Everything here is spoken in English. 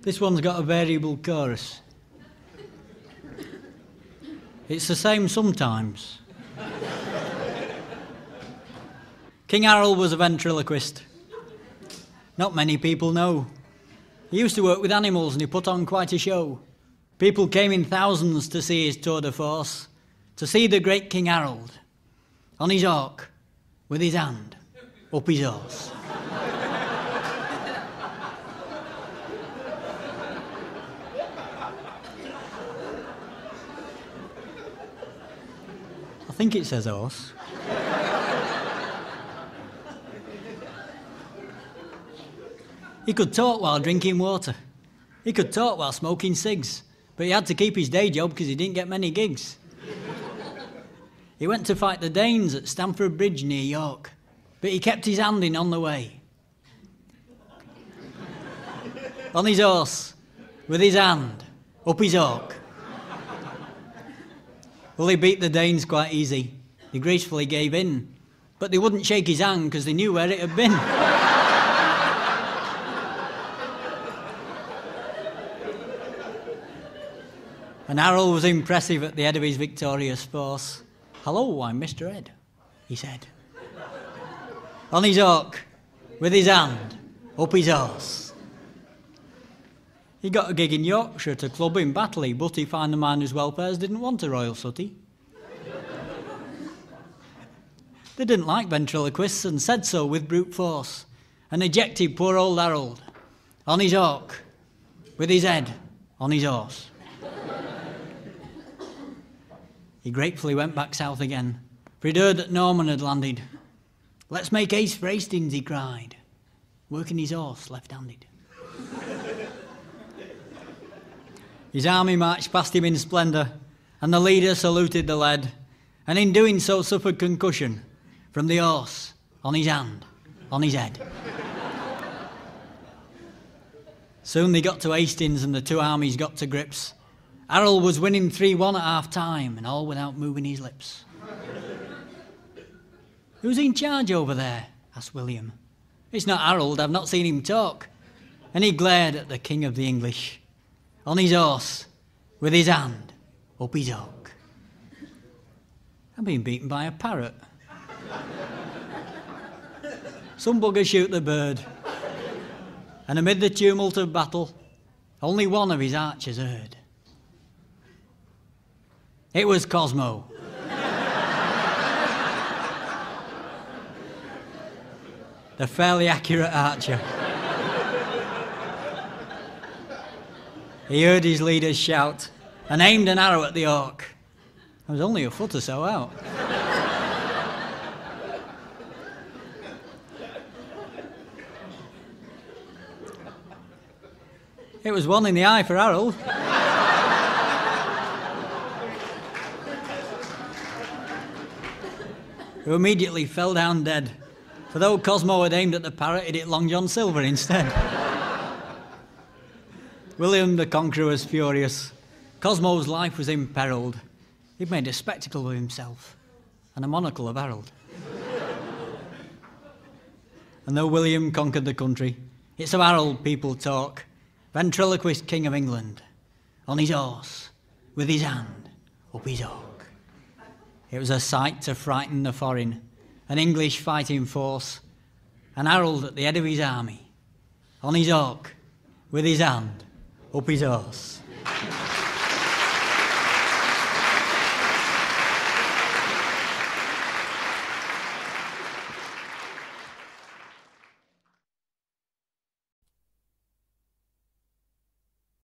This one's got a variable chorus. It's the same sometimes. King Harold was a ventriloquist. Not many people know. He used to work with animals and he put on quite a show. People came in thousands to see his tour de force, to see the great King Harold, on his hawk, with his hand up his horse. I think it says horse. He could talk while drinking water. He could talk while smoking cigs, but he had to keep his day job because he didn't get many gigs. He went to fight the Danes at Stamford Bridge near York, but he kept his hand in on the way. On his horse, with his hand, up his hawk. Well, he beat the Danes quite easy. He gracefully gave in, but they wouldn't shake his hand because they knew where it had been. And Harold was impressive at the head of his victorious force. "Hello, I'm Mr. Ed," he said. On his hawk, with his hand, up his horse. He got a gig in Yorkshire to club in Batley, but he found the miners' welfares didn't want a royal sooty. They didn't like ventriloquists and said so with brute force, and ejected poor old Harold, on his hawk, with his head on his horse. He gratefully went back south again, for he'd heard that Norman had landed. "Let's make haste for Hastings," he cried, working his horse left-handed. His army marched past him in splendour, and the leader saluted the lead, and in doing so suffered concussion from the horse on his hand, on his head. Soon they got to Hastings and the two armies got to grips. Harold was winning 3-1 at half-time, and all without moving his lips. "Who's in charge over there?" asked William. "It's not Harold, I've not seen him talk." And he glared at the King of the English, on his horse, with his hand up his hawk. "I'm being beaten by a parrot." Some bugger shoot the bird, and amid the tumult of battle, only one of his archers heard. It was Cosmo. The fairly accurate archer. He heard his leaders shout and aimed an arrow at the hawk. I was only a foot or so out. It was one in the eye for Harold. Who immediately fell down dead, for though Cosmo had aimed at the parrot, it hit Long John Silver instead. William the Conqueror was furious. Cosmo's life was imperilled. He'd made a spectacle of himself, and a monocle of Harold. And though William conquered the country, it's of Harold people talk, ventriloquist King of England, on his horse, with his hand up his hawk. It was a sight to frighten the foreign, an English fighting force, and Harold at the head of his army, on his hawk, with his hand up his horse.